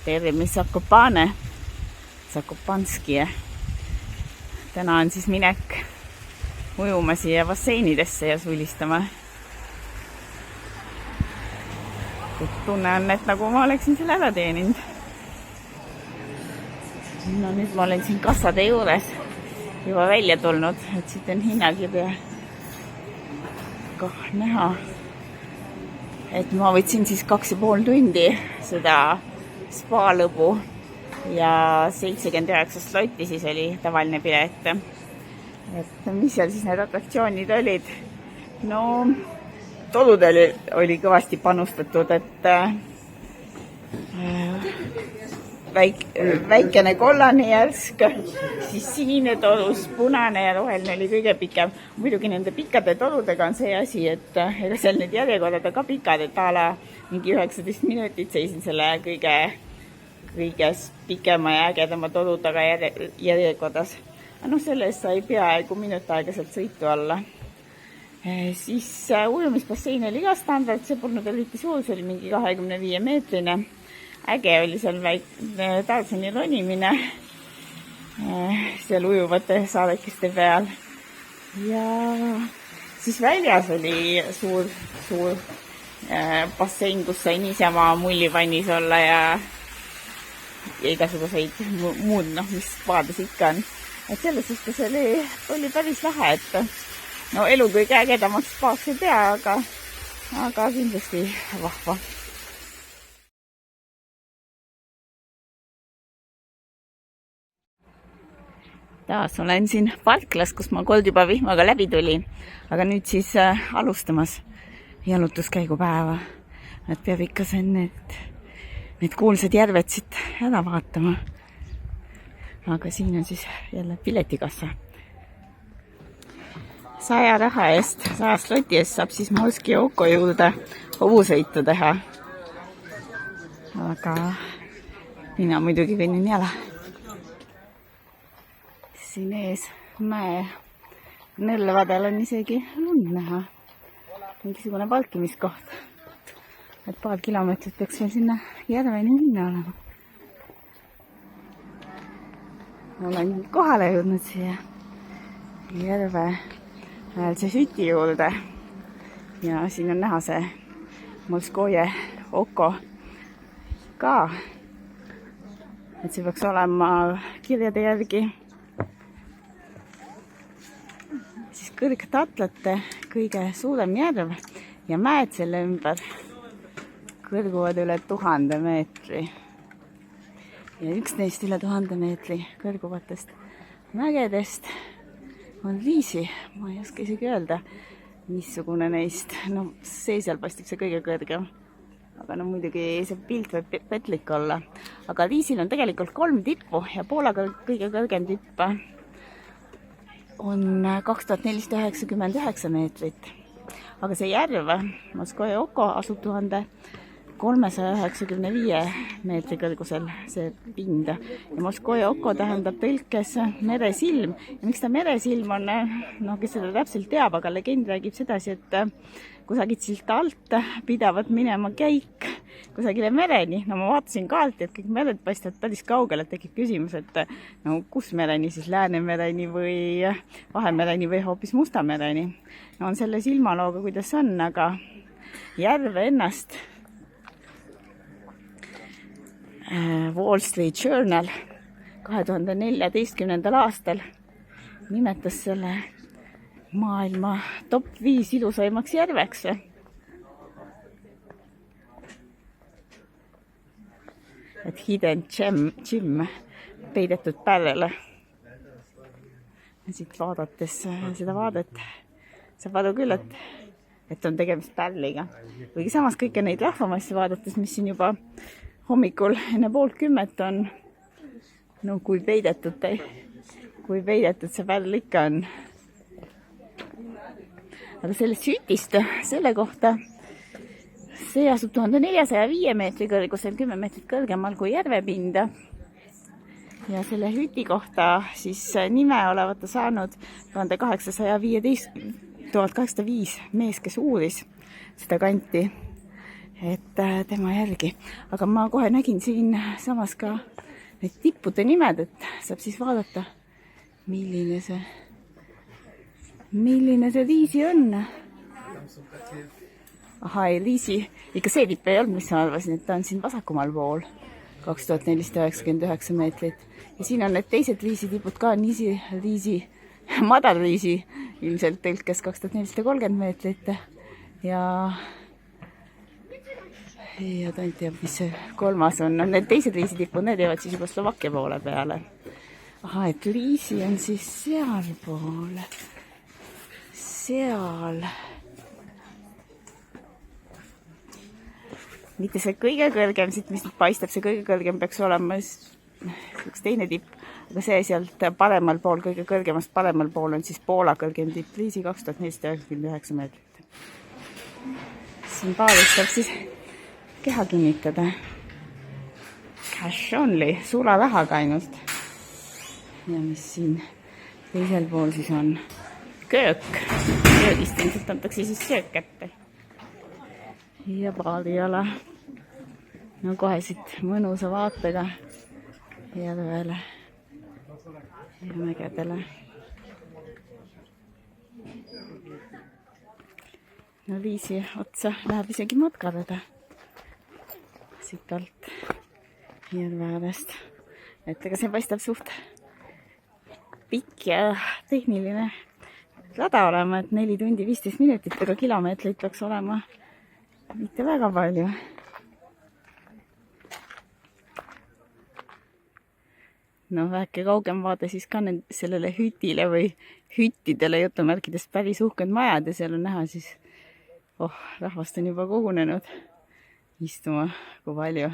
Terve Zakopane, Zakopanski. Täna on siis minek ujuma siia basseinidesse ja sulistama. Tunne on, et nagu ma oleksin selle ära teeninud. No nüüd ma olen siin kassade juures juba välja tulnud, et siit on hinnakirja ka näha. Et ma võtsin siis 2,5 tundi seda spaalõbu ja 79 slotti siis oli tavaline pilet. Et mis seal siis need atraktsioonid olid? No, toludel oli kõvasti panustatud, et väikene kollane järsk, siis sinine tolus, punane ja roheline oli kõige pikem. Muidugi nende pikkade toludega on see asi, et ega seal need järjekorrad on ka pikad, et ala mingi 19 minutit seisin selle kõige pikema ja ägedama tolu taga järjekordas. No sellest sai peaaegu minut aega sealt sõitu alla. Siis ujumisbassein oli ka standard, see polnud eriti suur, see oli mingi 25 meetrine. Äge oli seal Tarzani ronimine seal ujuvate saadekeste peal. Ja siis väljas oli suur bassein, kus sai niisama mullivannis olla ja igasuguseid muud, mis spaades ikka on. Et selles suhtes oli päris lahe, et no elu kõige ägedamaks spaaks ei tea, aga kindlasti vahva. Taas olen siin parklas, kus ma kord juba vihmaga läbi tulin, aga nüüd siis alustamas jalutuskäigupäeva. Et peab ikka sen need kuulsad järved siit ära vaatama. Aga siin on siis jälle piletikassa. 100 raha eest, 100 sloti eest saab siis Moski Oko juurde hobusõitu teha. Aga mina muidugi kõnnin jala. Siin ees mäe nõlvadel on isegi lund näha. Mingisugune parkimiskoht. Et paar kilomeetrit peaks veel sinna järveni minna olema. Olen kohale jõudnud siia järve äärse hüti juurde. Ja siin on näha see Moskoje Oko ka. Et see peaks olema kirjade järgi siis Kõrgtatlate kõige suurem järv ja mäed selle ümber kõrguvad üle 1000 meetri. Ja üks neist üle 1000 meetri kõrguvatest mägedest on Liisi. Ma ei oska isegi öelda, missugune neist. No see seal paistab see kõige kõrgem. Aga no muidugi see pilt võib petlik olla. Aga Liisil on tegelikult 3 tippu ja Poola kõige kõrgem tipp on 2499 meetrit. Aga see järv, Moskoje Oko, asub 1395 meetri kõrgusel see pind. Ja Moskoje Oko tähendab tõlkes meresilm. Ja miks ta meresilm on, no kes seda täpselt teab, aga legend räägib sedasi, et kusagilt silt alt pidavat minema käik kusagile mereni. No ma vaatasin kaarti, et kõik mered paistavad päris kaugele, et tekib küsimus, et no kus mereni, siis Läänemereni või Vahemereni või hoopis Musta mereni. No on selle silmalooga, kuidas on, aga järve ennast Wall Street Journal 2014. aastal nimetas selle maailma top 5 ilusaimaks järveks. Et hidden gem, peidetud pärle. Ja siit vaadates seda vaadet saab vaadu küll, et on tegemist pärliga. Või samas kõike neid rahvamassi vaadates, mis siin juba hommikul enne 9:30 on, no kui peidetud see pärl ikka on. Aga sellest hütist, selle kohta, see asub 1405 meetri kõrgusel, 10 meetrit kõrgemal kui järvepinda. Ja selle hüti kohta siis nime olevata saanud 1805 mees, kes uuris seda kanti. et tema järgi. Aga ma kohe nägin siin samas ka need tippude nimed, et saab siis vaadata, milline see Liisi on. Ahaa, ei Liisi, ikka see tipp ei olnud, mis ma arvasin, et ta on siin vasakumal pool, 2499 meetrit. Ja siin on need teised Liisi tipud ka, Liisi, madal Liisi, ilmselt tõlkes 2430 meetrit. Ja tont teab, mis see kolmas on. No, need teised Liisi tipud, need jäävad siis juba Slovakkia poole peale. Aha, et Liisi on siis seal poole. Seal. Mitte see kõige kõrgem, siit mis nüüd paistab, see kõige kõrgem peaks olema üks teine tipp. Aga see sealt paremal pool, kõige kõrgemast paremal pool on siis Poola kõrgem tipp, Liisi 2499 meetrit. Siin paalis saab siis keha kinnitada. Cash only, sularahaga ainult. Ja mis siin teisel pool siis on köök. Köögist ilmselt antakse siis söök kätte. Ja paadiala. No kohe siit mõnusa vaatega järvele ja mägedele. No Liisi otsa läheb isegi matkarada siit alt järve äärest. Et ega see paistab suht pikk ja tehniline rada olema, et 4 tundi 15 minutit, aga kilomeetreid peaks olema mitte väga palju. No väike kaugem vaade siis ka sellele hütile või hüttidele jutumärkidest päris uhked majad ja seal on näha siis, rahvast on juba kogunenud istuma, kui palju.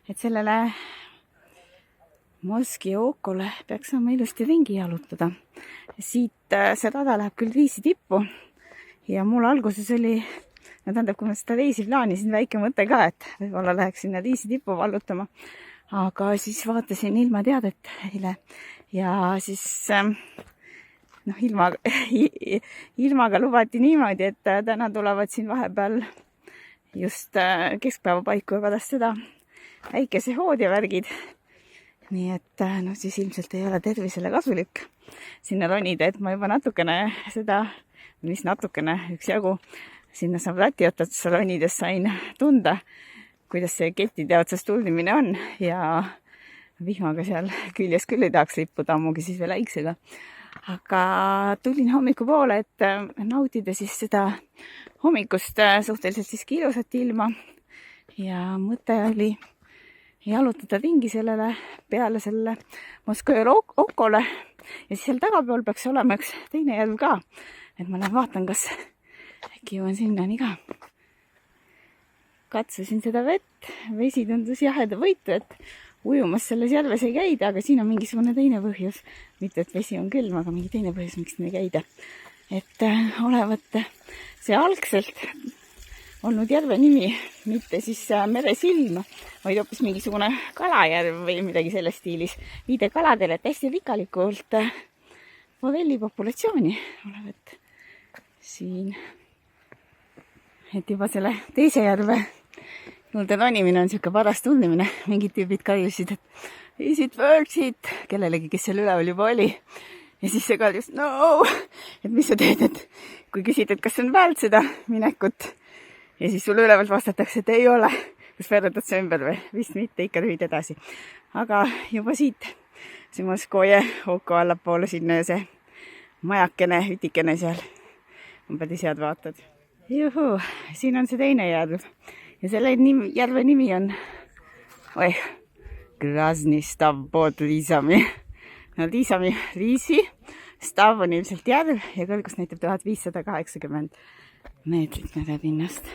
Et sellele Moski Okole peaks saama ilusti ringi jalutada. Siit see rada läheb küll Liisi tippu ja mul alguses oli, tähendab, kui ma seda reisi plaanisin, väike mõte ka, et võib-olla läheks sinna Liisi tippu vallutama. Aga siis vaatasin ilmateadet eile ja siis ilmaga lubati niimoodi, et täna tulevad siin vahepeal just keskpäeva paiku ja pärast seda väikesehood ja värgid. Nii et siis ilmselt ei ole tervisele kasulik sinna ronida, et ma juba natukene seda, üksjagu sinna saab rati otsas ronides sain tunda, kuidas see kettide otsast tuldimine on ja vihmaga seal küljes küll ei tahaks lippuda, ammugi siis veel äiksega. Aga tulin hommikupoole, et nautida siis seda hommikust suhteliselt siiski ilusat ilma ja mõte oli jalutada ringi sellele peale selle Moskva Okole ja siis seal tagapool peaks olema üks teine järv ka, et ma lähen vaatan, kas äkki jõuan sinnani ka. Katsusin seda vett, vesi tundus jaheda võitu, et ujumas selles järves ei käida, aga siin on mingisugune teine põhjus. Mitte, et vesi on külm, aga mingi teine põhjus, miks ei käida. Et olevat see algselt olnud järve nimi, mitte siis meresilm, vaid hoopis mingisugune kalajärv või midagi selles stiilis. Viide kaladele, et hästi rikalikult forelli populatsiooni olevat siin. Et juba selle teise järve juurde ronimine on siuke paras tundimine. Mingid tüübid karjusid, et is it worth it? Kellelegi, kes seal üleval juba oli. Ja siis see karjus, no, et mis sa teed, et kui küsid, et kas on väärt seda minekut. Ja siis sulle ülevalt vastatakse, et ei ole. Kas veeretad see ümber või? Vist mitte, ikka rühid edasi. Aga juba siit, see Moskoje Oko allapoole sinna ja see majakene, hütikene seal. On päris head vaatad. Juhu, siin on see teine järv. Ja selle järve nimi on Krasni Stav pod Liisami. No Liisi Stav on ilmselt järv ja kõrgus näitab 1580 meetrit merepinnast.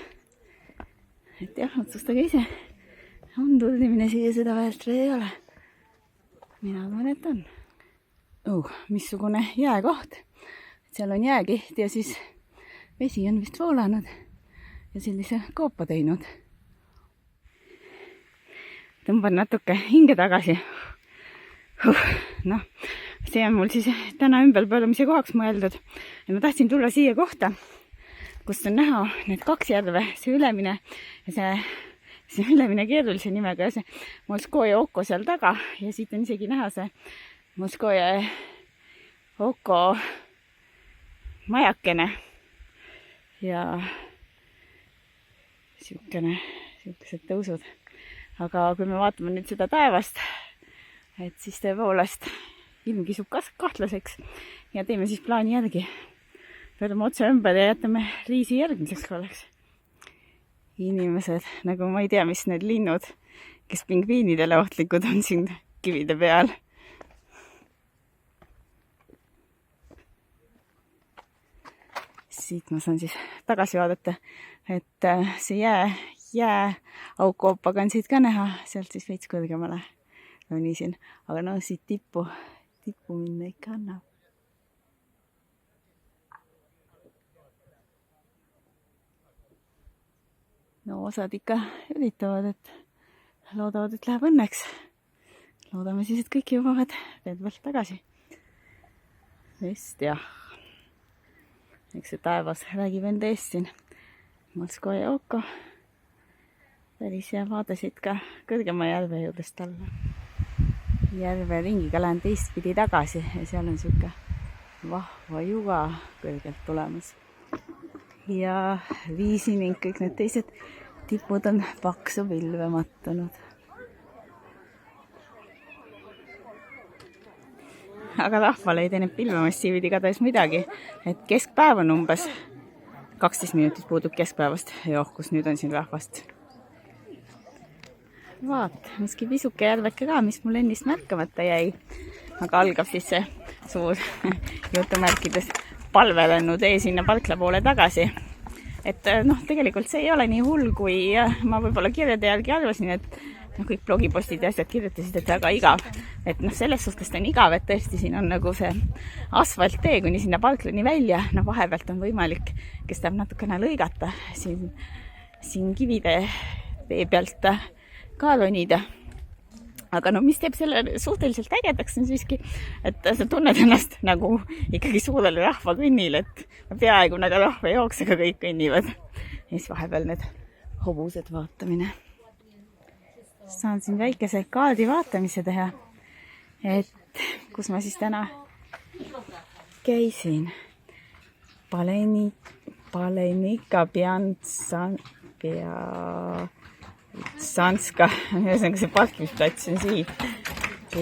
Et jah, otsustage ise. On tuldimine siia seda väärt või ei ole? Mina arvan, et on. Missugune jääkoht. Seal on jääkiht ja siis vesi on vist voolanud ja sellise koopa teinud. Tõmban natuke hinge tagasi. Noh, see on mul siis täna ümberpööramise kohaks mõeldud. Ja ma tahtsin tulla siia kohta, kust on näha need 2 järve, see ülemine ja see ülemine keerulise nimega ja see Molskoje Oko seal taga ja siit on isegi näha see Molskoje Oko majakene ja siukesed tõusud. Aga kui me vaatame nüüd seda taevast, et siis tõepoolest ilm kisub kahtlaseks ja teeme siis plaani järgi. Pöörame otse ümber ja jätame riisi järgmiseks korraks. Inimesed, nagu ma ei tea, mis need linnud, kes pingviinidele ohtlikud on siin kivide peal. Siit ma saan siis tagasi vaadata, et see jääaukoopaga on siit ka näha, sealt siis veits kõrgemale ronisin. Aga no siit tippu minna ikka annab. No osad ikka üritavad, et loodavad, et läheb õnneks. Loodame siis, et kõik jõuavad veel pealt tagasi. Vist jah. Eks see taevas räägib enda eest siin. Molskoje Oko. Päris hea vaade siit ka kõrgema järve juurest alla. Järve ringiga lähen teistpidi tagasi ja seal on siuke vahva juga kõrgelt tulemas. Ja viisi ning kõik need teised tipud on paksu pilve mattunud. Aga rahvale ei tee need pilvemassiivid igatahes midagi, et keskpäev on umbes 12 minutit puudub keskpäevast ja kus nüüd on siin rahvast. Vaat, miski pisuke järveke ka, mis mul ennist märkamata jäi. Aga algab siis see suur jutumärkides palvelennu tee sinna Parkla poole tagasi. Et noh, tegelikult see ei ole nii hull, kui ma võib-olla kirjade järgi arvasin, et kõik blogipostid ja asjad kirjutasid, et väga igav. Et noh, selles suhtes ta on igav, et tõesti siin on nagu see asfalttee kuni sinna Parklani välja. No vahepealt on võimalik, kes tahab natukene lõigata siin kivide tee pealt ka ronida. Aga no mis teeb selle suhteliselt ägedaks on siiski, et sa tunned ennast nagu ikkagi suurel rahvakõnnil, et peaaegu nagu rahva jooksega kõik kõnnivad. Ja siis vahepeal need hobused vaatamine. Saan siin väikese kaardi vaatamise teha, et kus ma siis täna käisin. Palenika Sanska, ühesõnaga see parkimisplats on siit.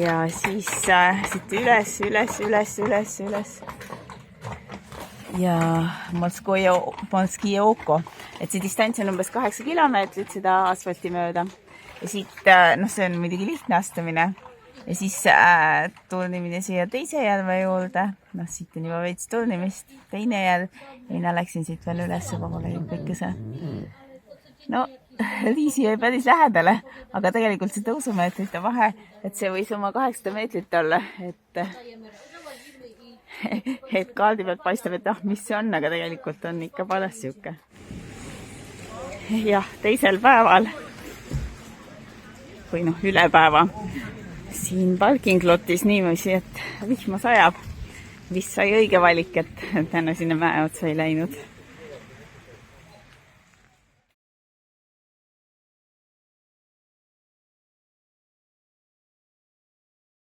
Ja siis siit üles. Ja Molskoje Oko. Et see distants on umbes 8 kilomeetrit seda asfalti mööda. Ja siit, noh, see on muidugi lihtne astumine. Ja siis turnimine siia teise järve juurde. Noh, siit on juba veits turnimist. Teine järv. Ja mina läksin siit veel üles poole juppikese. No, riisi jäi päris lähedale, aga tegelikult see tõusumeetrite vahe, et see võis oma 800 meetrit olla, et kaardi pealt paistab, et mis see on, aga tegelikult on ikka paras siuke. Jah, teisel päeval või noh, üle päeva siin parkinglotis niimoodi, et vihma sajab. Vist sai õige valik, et täna sinna mäe otsa ei läinud.